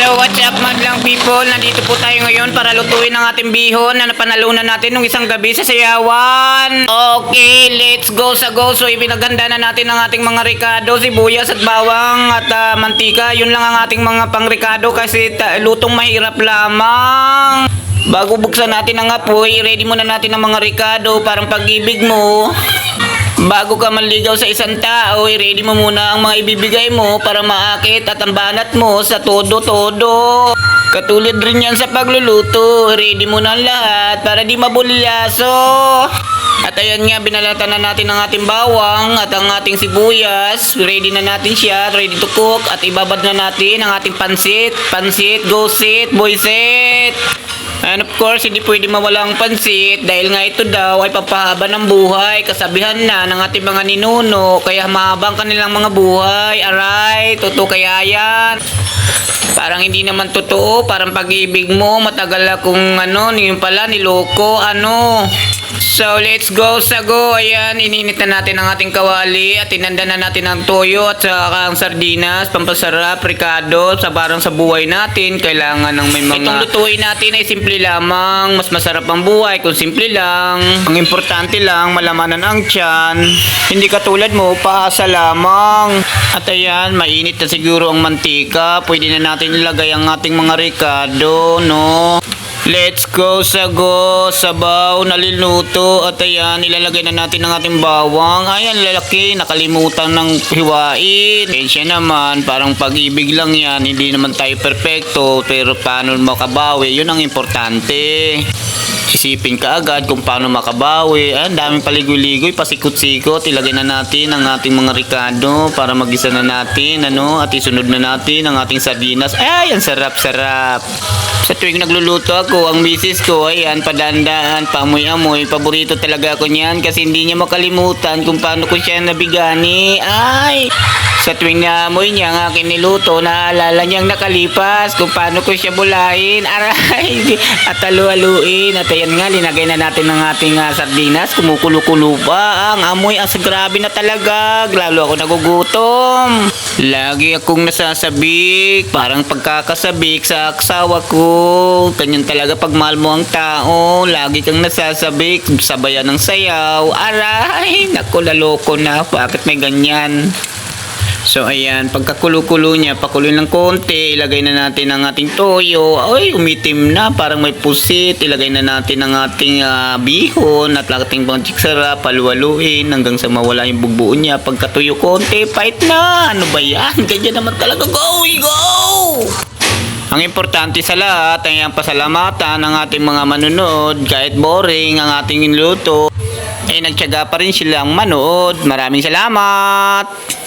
So what's up madlang people, nandito po tayo ngayon para lutuin ang ating bihon na napanalunan natin nung isang gabi sa sayawan. Okay, let's go sa go. So ibinaganda na natin ang ating mga ricado, sibuyas at bawang at mantika. Yun lang ang ating mga pang-ricado kasi lutong mahirap lamang. Bago buksan natin ang apoy, ready muna natin ang mga ricado, parang pag-ibig mo. Bago ka manligaw sa isang tao, ready mo muna ang mga ibibigay mo para maakit at ang banat mo sa todo-todo. Katulad rin yan sa pagluluto, ready mo na ang lahat para di mabulyaso. At ayan nga, binalatan na natin ang ating bawang at ang ating sibuyas. Ready na natin siya, ready to cook. At ibabad na natin ang ating pansit, goset, boyset. And of course, hindi pwede mawala ang pansit dahil nga ito daw ay papahaba ng buhay. Kasabihan na ng ating mga ninuno, kaya mahabang kanilang mga buhay. Aray, totoo kaya yan? Parang hindi naman totoo, parang pag-ibig mo, matagal akong yung pala, niloko, So, let's go sa go. Ayan, ininit na natin ang ating kawali at tinanda na natin ang toyo at saka ang sardinas, pampasarap, ricado, sa parang sa buhay natin. Kailangan ng may mga... Itong lutuin natin ay simple lamang. Mas masarap ang buhay kung simple lang. Ang importante lang, malamanan ang tiyan. Hindi katulad mo, paasa lamang. At ayan, mainit na siguro ang mantika. Pwede na natin ilagay ang ating mga ricado, no? Let's go sa go, sabaw, naliluto. At ayan, ilalagay na natin ang ating bawang. Ayan, lalaki, nakalimutan ng hiwain. Kaya naman, parang pag-ibig lang yan. Hindi naman tayo perfecto, pero paano makabawi, yun ang importante. Isipin ka agad kung paano makabawi. Ang daming paligoy-ligoy, pasikot-sikot. Ilagay na natin ang ating mga ricado para magisa na natin, at isunod na natin ang ating sardinas. Ay, ang sarap-sarap. Sa tuwing nagluluto ako, ang misis ko, ayan, padandaan, paamoy-amoy. Paborito talaga ako niyan kasi hindi niya makalimutan kung paano ko siya nabigani. Ay! Sa tuwing naamoy niya ang aking niluto, naalala niyang nakalipas kung paano ko siya bulahin. Aray! At halu-haluin. At ayan nga, linagay na natin ang ating sardinas. Kumukulo-kulo pa. Ang amoy, grabe na talaga. Lalo ako nagugutom. Lagi akong nasasabik. Parang pagkakasabik sa asawa ko. Ganyan talaga pag mahal mo ang tao. Lagi kang nasasabik. Sabayan ng sayaw. Aray! Naku, laloko na. Bakit may ganyan? So ayan, pagkakulo-kulo niya, pakuloy ng konti, ilagay na natin ang ating toyo. Ay, umitim na, parang may pusit. Ilagay na natin ang ating bihon at ating panchiksara, paluwaluin hanggang sa mawala yung bugbuo niya. Pagkatuyo konti, fight na. Ano ba yan? Ganyan naman talaga. Go! Ang importante sa lahat ay ang pasalamatan ng ating mga manunod. Kahit boring ang ating niluto, nagtiyaga pa rin silang manood. Maraming salamat!